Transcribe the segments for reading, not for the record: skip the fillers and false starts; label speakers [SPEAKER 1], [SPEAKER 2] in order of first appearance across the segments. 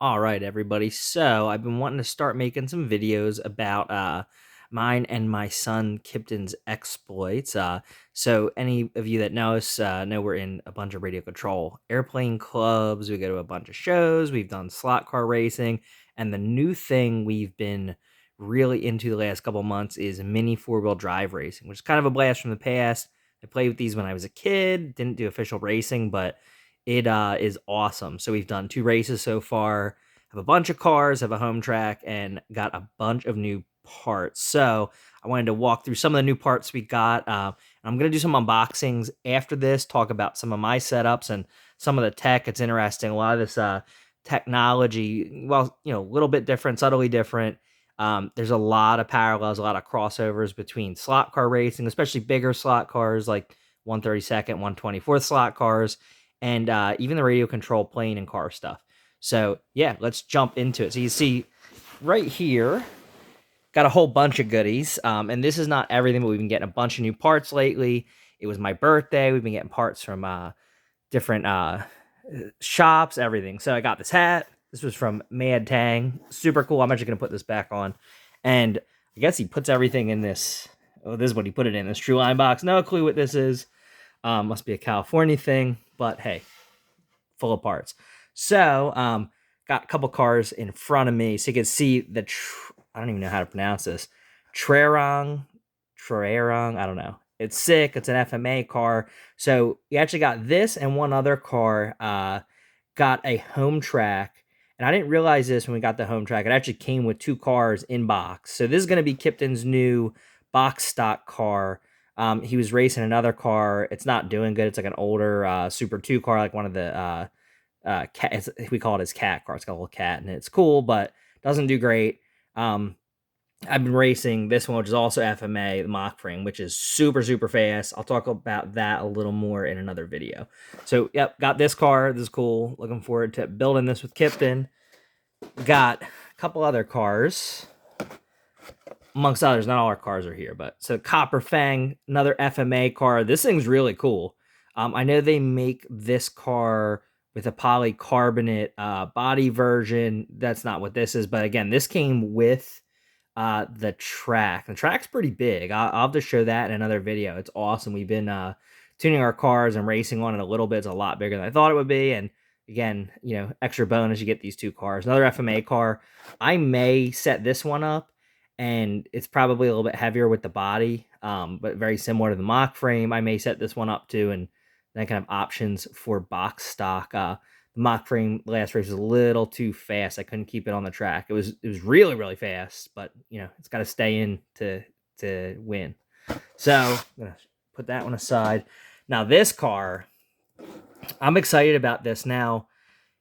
[SPEAKER 1] All right, everybody. So I've been wanting to start making some videos about mine and my son Kipton's exploits. So any of you that know us know we're in a bunch of radio control airplane clubs. We go to a bunch of shows. We've done slot car racing, and the new thing we've been really into the last couple months is mini four-wheel drive racing, which is kind of a blast from the past. I played with these when I was a kid. Didn't do official racing, but it is awesome. So we've done two races so far, have a bunch of cars, have a home track, and got a bunch of new parts. So I wanted to walk through some of the new parts we got. I'm going to do some unboxings after this, talk about some of my setups and some of the tech. It's interesting. A lot of this technology, well, a little bit different, subtly different. There's a lot of parallels, a lot of crossovers between slot car racing, especially bigger slot cars like 132nd, 124th slot cars, and even the radio control plane and car stuff. So yeah, let's jump into it. So you see right here, got a whole bunch of goodies. And this is not everything, but we've been getting a bunch of new parts lately. It was my birthday. We've been getting parts from different shops, everything. So I got this hat. This was from Mad Tang. Super cool. I'm actually going to put this back on. And I guess he puts everything in this. Oh, this is what he put it in, this True Line box. No clue what this is. Must be a California thing. But hey, full of parts. So, got a couple cars in front of me, so you can see the. I don't even know how to pronounce this. Trerong. I don't know. It's sick. It's an FMA car. So you actually got this and one other car. Got a home track, and I didn't realize this when we got the home track. It actually came with two cars in box. So this is going to be Kipton's new box stock car. He was racing another car. It's not doing good. It's like an older Super 2 car, like one of the cat. We call it his cat car. It's got a little cat, and it's cool, but doesn't do great. Um, I've been racing this one, which is also FMA, the Mach frame, which is super, super fast. I'll talk about that a little more in another video. So, yep, got this car. This is cool. Looking forward to building this with Kipton. Got a couple other cars, amongst others. Not all our cars are here, but so Copper Fang, another FMA car. This thing's really cool. I know they make this car with a polycarbonate body version. That's not what this is, but again, this came with the track. The track's pretty big. I'll have to show that in another video. It's awesome. We've been tuning our cars and racing on it a little bit. It's a lot bigger than I thought it would be. And again, extra bonus, you get these two cars. Another FMA car. I may set this one up, and it's probably a little bit heavier with the body, but very similar to the Mach frame. I may set this one up too, and then I can have options for box stock. The Mach frame last race was a little too fast. I couldn't keep it on the track. It was really, really fast, but it's got to stay in to win. So I'm gonna put that one aside. Now this car, I'm excited about this. Now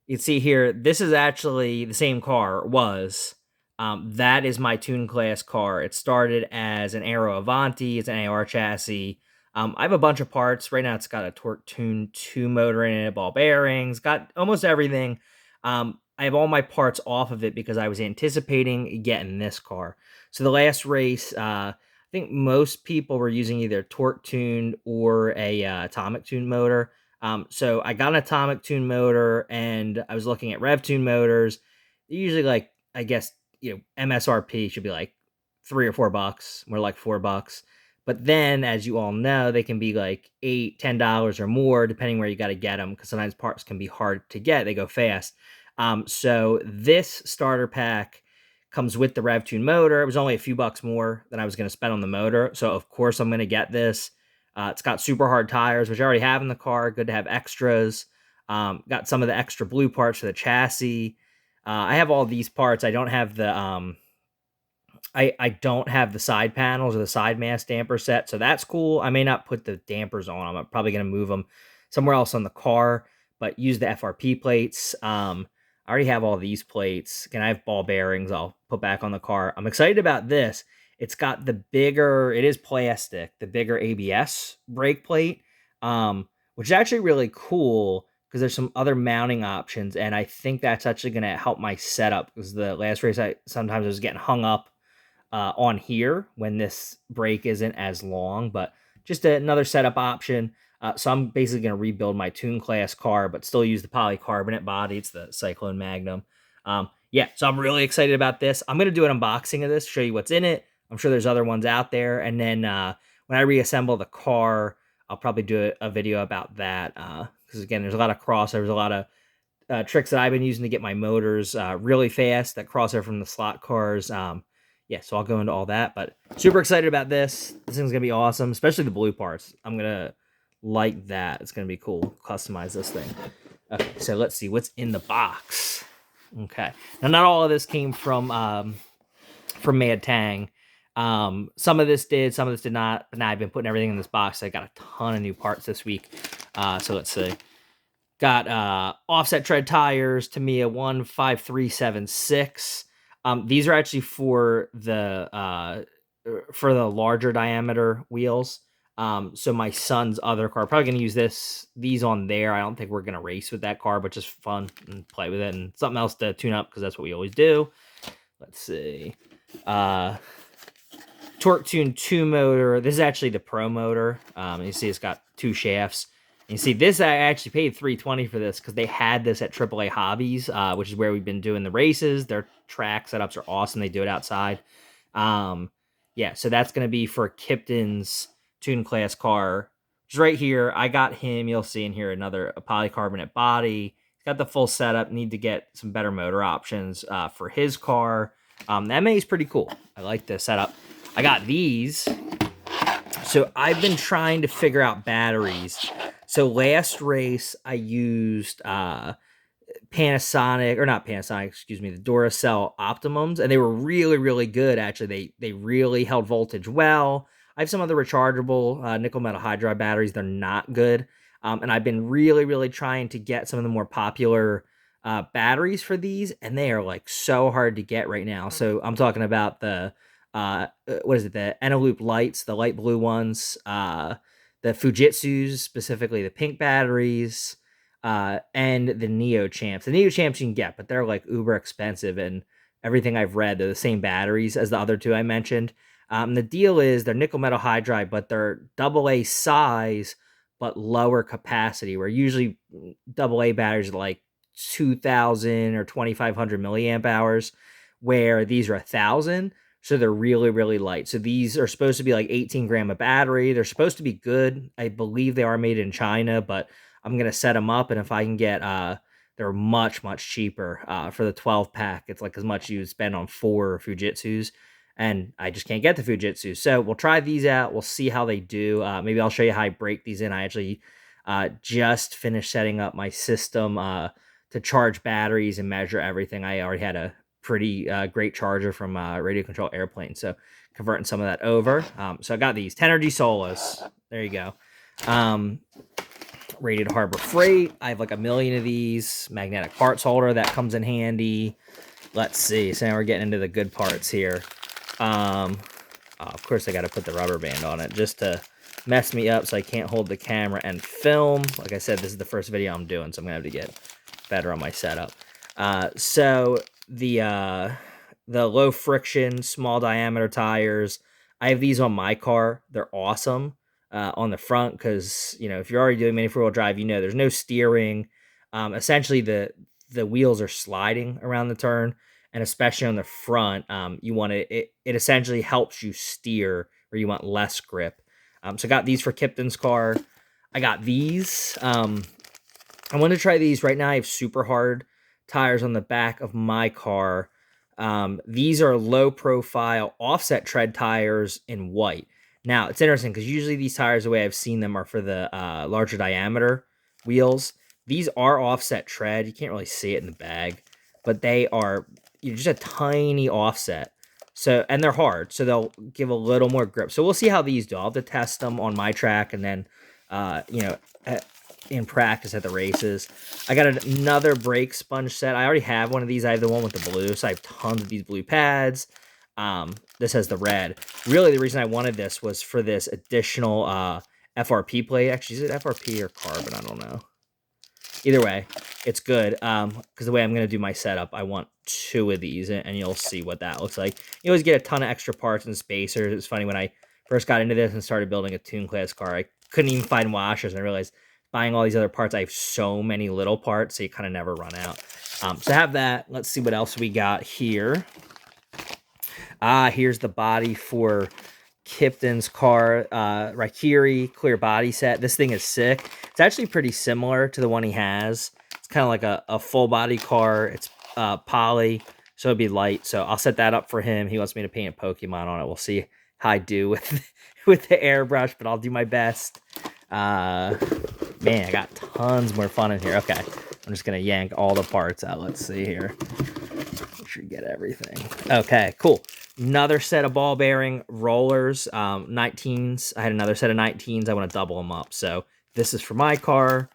[SPEAKER 1] you can see here, this is actually the same car. Was that is my Tune class car. It started as an Aero Avanti. It's an AR chassis. I have a bunch of parts. Right now it's got a Torque Tune 2 motor in it, ball bearings, got almost everything. I have all my parts off of it because I was anticipating getting this car. So the last race, I think most people were using either Torque Tune or a Atomic Tune motor. So I got an Atomic Tune motor, and I was looking at Rev Tune motors. They're usually like, I guess, MSRP should be like $3 or $4, more like $4. But then, as you all know, they can be like $8, $10 or more, depending where you got to get them, because sometimes parts can be hard to get. They go fast. So this starter pack comes with the RevTune motor. It was only a few bucks more than I was going to spend on the motor. So, of course, I'm going to get this. It's got super hard tires, which I already have in the car. Good to have extras. Got some of the extra blue parts for the chassis. I have all these parts. I don't have the I don't have the side panels or the side mass damper set, so that's cool. I may not put the dampers on them. I'm probably going to move them somewhere else on the car, but use the FRP plates. I already have all these plates. Can I have ball bearings I'll put back on the car. I'm excited about this. It's got the bigger, it is plastic, the bigger ABS brake plate, which is actually really cool because there's some other mounting options, and I think that's actually going to help my setup, because the last race sometimes I was getting hung up on here when this brake isn't as long, but just another setup option. So I'm basically going to rebuild my Tune class car, but still use the polycarbonate body. It's the Cyclone Magnum. Yeah, so I'm really excited about this. I'm gonna do an unboxing of this, show you what's in it. I'm sure there's other ones out there, and then when I reassemble the car, I'll probably do a video about that. Because again, there's a lot of crossovers, a lot of tricks that I've been using to get my motors really fast that cross over from the slot cars. Yeah, so I'll go into all that, but super excited about this. This thing's gonna be awesome, especially the blue parts. I'm gonna like that. It's gonna be cool. Customize this thing. Okay, so let's see what's in the box. Okay, now not all of this came from Mad Tang. Some of this did, some of this did not. But now I've been putting everything in this box. So I got a ton of new parts this week. So let's see. Got offset tread tires, Tamiya 15376. These are actually for the larger diameter wheels. So my son's other car, probably gonna use these on there. I don't think we're gonna race with that car, but just fun and play with it and something else to tune up because that's what we always do. Let's see. Torque Tune 2 motor. This is actually the Pro motor. You see it's got 2 shafts. And you see this, I actually paid $320 for this because they had this at AAA Hobbies, which is where we've been doing the races. Their track setups are awesome. They do it outside. Yeah, so that's going to be for Kipton's Tune Class car, which is right here. I got him. You'll see in here a polycarbonate body. He's got the full setup. Need to get some better motor options for his car. The MA is pretty cool. I like the setup. I got these. So I've been trying to figure out batteries. So last race I used Panasonic, or not Panasonic, excuse me, the Duracell Optimums, and they were really, really good. Actually, they really held voltage well. I have some other rechargeable nickel metal hydride batteries. They're not good. And I've been really, really trying to get some of the more popular batteries for these, and they are like so hard to get right now. So I'm talking about the what is it? The Eneloop lights, the light blue ones, the Fujitsu's, specifically the pink batteries, and the Neo Champs. The Neo Champs you can get, but they're like uber expensive, and everything I've read, they're the same batteries as the other two I mentioned. The deal is they're nickel metal hydride, but they're AA size, but lower capacity, where usually AA batteries are like 2,000 or 2,500 milliamp hours, where these are 1,000. So they're really, really light. So these are supposed to be like 18 gram of battery. They're supposed to be good. I believe they are made in China, but I'm going to set them up. And if I can get, they're much, much cheaper for the 12 pack. It's like as much you spend on 4 Fujitsu's. And I just can't get the Fujitsu. So we'll try these out. We'll see how they do. Maybe I'll show you how I break these in. I actually just finished setting up my system to charge batteries and measure everything. I already had a pretty great charger from Radio Control Airplane, so converting some of that over. So I got these Tenergy Solas. There you go. Rated Harbor Freight. I have like a million of these. Magnetic parts holder that comes in handy. Let's see. So now we're getting into the good parts here. Of course, I got to put the rubber band on it just to mess me up so I can't hold the camera and film. Like I said, this is the first video I'm doing, so I'm going to have to get better on my setup. So the low friction, small diameter tires, I have these on my car. They're awesome on the front because, you know, if you're already doing mini four-wheel drive, you know there's no steering. Essentially, the wheels are sliding around the turn, and especially on the front, you want to, it essentially helps you steer where you want less grip. So I got these for Kipton's car. I got these. I want to try these. Right now I have super hard tires on the back of my car. These are low profile offset tread tires in white. Now it's interesting because usually these tires, the way I've seen them, are for the larger diameter wheels. These are offset tread. You can't really see it in the bag, but they are just a tiny offset. So, and they're hard, so they'll give a little more grip. So we'll see how these do. I'll have to test them on my track and then, you know, in practice at the races. I got another brake sponge set. I already have one of these. I have the one with the blue, so I have tons of these blue pads. This has the red. Really, the reason I wanted this was for this additional FRP plate. Actually, is it FRP or carbon? I don't know. Either way, it's good because the way I'm going to do my setup, I want 2 of these, and you'll see what that looks like. You always get a ton of extra parts and spacers. It's funny, when I first got into this and started building a Tune Class car, I couldn't even find washers, and I realized buying all these other parts, I have so many little parts, so you kind of never run out. So I have that. Let's see what else we got here. Here's the body for Kipton's car, Raikiri clear body set. This thing is sick. It's actually pretty similar to the one he has. It's kind of like a full body car. It's poly, so it'd be light. So I'll set that up for him. He wants me to paint a Pokemon on it. We'll see how I do with with the airbrush, but I'll do my best. Man, I got tons more fun in here. Okay, I'm just gonna yank all the parts out. Let's see here. Make sure you get everything. Okay, cool. Another set of ball bearing rollers, 19s. I had another set of 19s. I want to double them up. So this is for my car.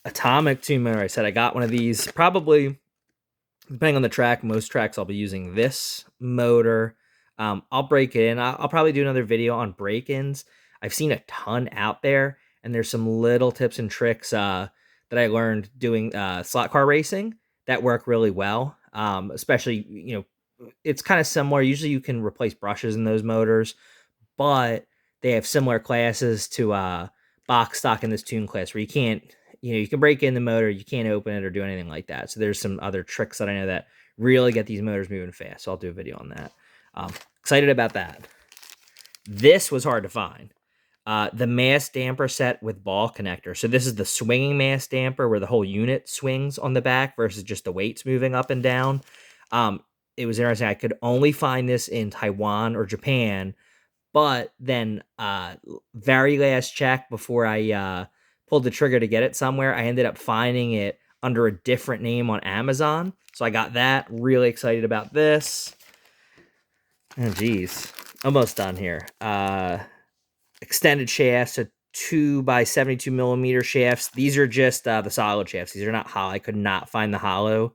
[SPEAKER 1] Atomic tune motor. I said I got one of these. Probably, depending on the track, most tracks I'll be using this motor. I'll break it in. I'll probably do another video on break-ins. I've seen a ton out there, and there's some little tips and tricks that I learned doing slot car racing that work really well. Especially, you know, it's kind of similar. Usually you can replace brushes in those motors, but they have similar classes to box stock in this tune class where you can't, you know, you can break in the motor, you can't open it or do anything like that. So there's some other tricks that I know that really get these motors moving fast. So I'll do a video on that. Excited about that. This was hard to find. The mass damper set with ball connector. So this is the swinging mass damper where the whole unit swings on the back versus just the weights moving up and down. It was interesting. I could only find this in Taiwan or Japan, but then very last check before I pulled the trigger to get it somewhere, I ended up finding it under a different name on Amazon. So I got that. Really excited about this. Oh, geez. Almost done here. Extended shafts, so 2x72mm shafts. These are just the solid shafts. These are not hollow. I could not find the hollow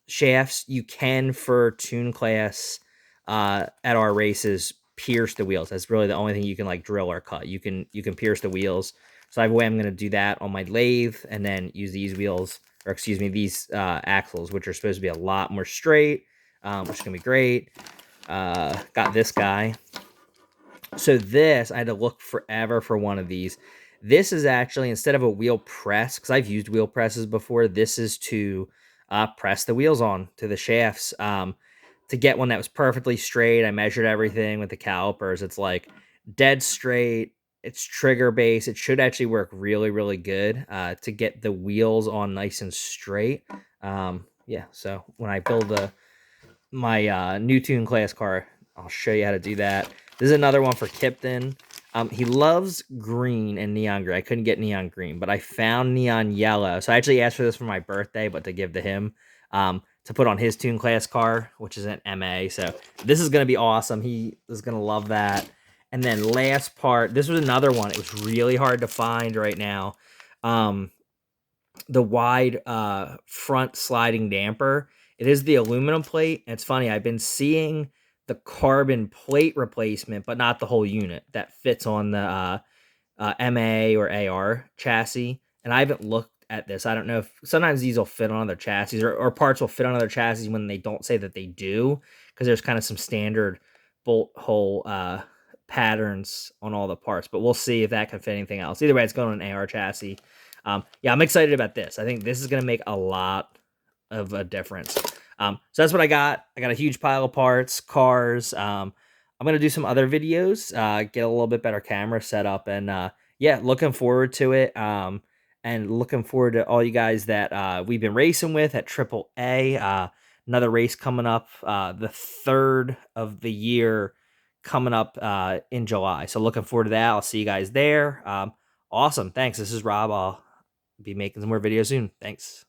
[SPEAKER 1] shafts. You can, for tune class at our races, pierce the wheels. That's really the only thing you can like drill or cut. You can pierce the wheels. So I have a way I'm going to do that on my lathe and then use these wheels, or excuse me, these axles, which are supposed to be a lot more straight, which is going to be great. Got this guy. So this, I had to look forever for one of these. This is actually, instead of a wheel press, because I've used wheel presses before, this is to press the wheels on to the shafts. To get one that was perfectly straight, I measured everything with the calipers. It's like dead straight. It's trigger based. It should actually work really, really good to get the wheels on nice and straight. Yeah, so when I build my new tune class car, I'll show you how to do that. This is another one for Kipton. He loves green and neon green. I couldn't get neon green, but I found neon yellow. So I actually asked for this for my birthday, but to give to him to put on his tune class car, which is an MA. So this is going to be awesome. He is going to love that. And then last part, this was another one. It was really hard to find right now. The wide front sliding damper. It is the aluminum plate. And it's funny, I've been seeing the carbon plate replacement, but not the whole unit that fits on the MA or AR chassis. And I haven't looked at this. I don't know if sometimes these will fit on other chassis or parts will fit on other chassis when they don't say that they do, because there's kind of some standard bolt hole patterns on all the parts, but we'll see if that can fit anything else. Either way, it's going on an AR chassis. Yeah, I'm excited about this. I think this is going to make a lot of a difference. So that's what I got. I got a huge pile of parts, cars. I'm going to do some other videos, get a little bit better camera setup, and yeah, looking forward to it. And looking forward to all you guys that we've been racing with at AAA. Another race coming up, the 3rd of the year coming up in July. So looking forward to that. I'll see you guys there. Awesome. Thanks. This is Rob. I'll be making some more videos soon. Thanks.